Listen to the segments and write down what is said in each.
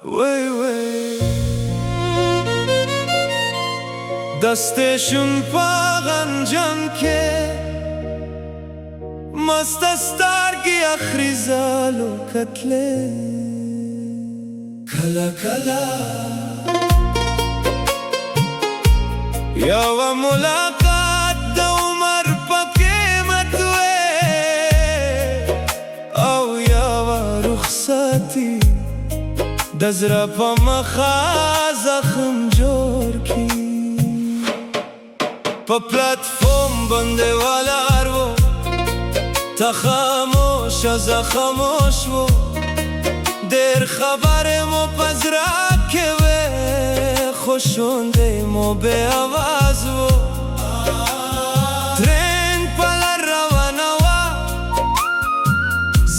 وی وی دستشون پاغنجان که مست استرگی اخری زالو کتله کلا کلا یاوا ملاقات د عمر پکې متوي او یاوا رخصتي د زړه په مخه زخم جوړ کی په پلاتفورم باندې ولاړ وو تا خاموش از خاموش وو ډېر خبرې مو په زړه کې وې خوشونده مو به آواز وو ترین په لار روانه وه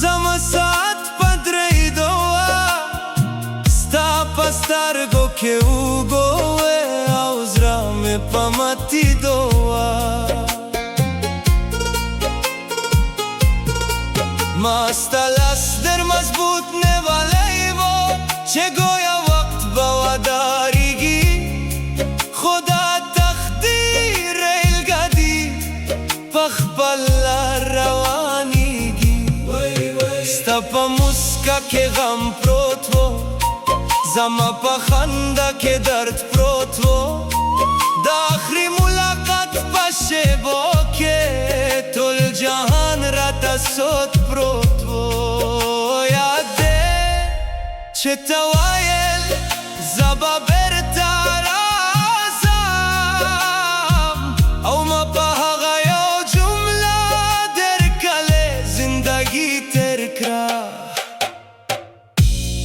زما ساعت په درېدو وه ستا په سترګو کې اوږو وې او زړه مې په ماتېدو وه ما ستا لاس ډېر مضبوط نیولی وو چې ګویا وخت به ودارېږي خو دا تقدیر ریلګاډي په خپل لار روانېږي ستا په موسکا کې غم پروت وو زما په خندا کې درد پروت وو د آخري ملاقات په شیبو کې ټول جهان راته سود پروت وو یاد دی چې ته ویل زه به بېرته راځم او ما په هغه یو جمله ډېر کلې زندګي تېر کړه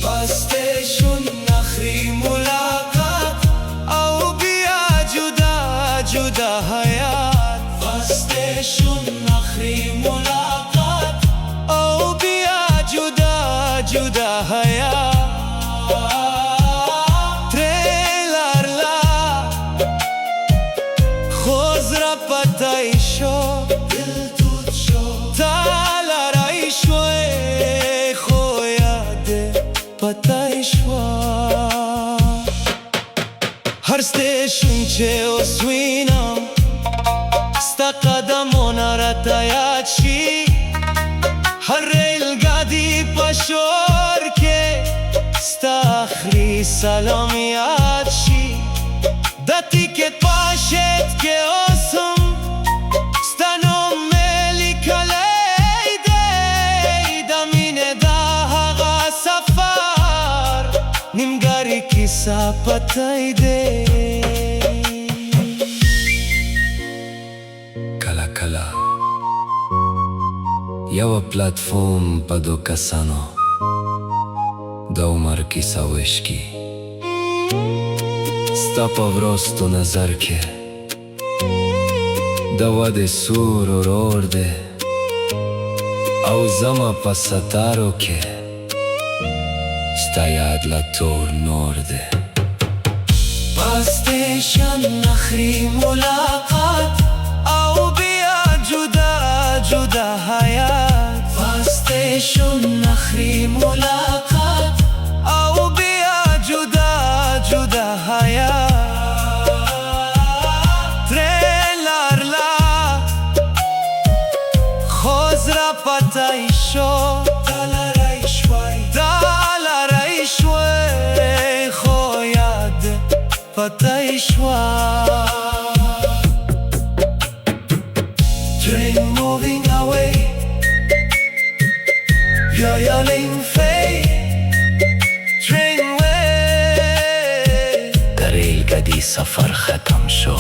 په سټیشن آخري ملاقات او بیا جدا جدا حیات په سټیشن آخري ملاقات او بیا جدا جدا حیات پتای شو دل توت شو تا لرای شوی خو یاد پتای شو هر سټیشن چې اوس وینم ستا قدمونه راته یاد شي هر ریلګاډي په شور کې ستا آخري سلام یاد شي د ټیکټ په شیټ کې اوسم کیسا پتای دی کلا کلا یو پلاتفورم په دو کسانو د عمر کیسا وشکی ستا په ورستو نظر کې د واده سور ورور دی او زما په ستارو کې ستا یاد لا تور نور دی په سټیشن آخري ملاقات او بیا جدا جدا حیات په سټیشن آخري ملاقات او بیا جدا جدا حیات ترین لارلا خوز را پتای شو پتای شوا Train moving away بیا یالین فی Train way در ریلګاډي سفر ختم شو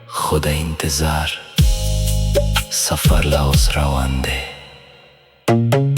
خود انتظار سفر لا اوس روان دی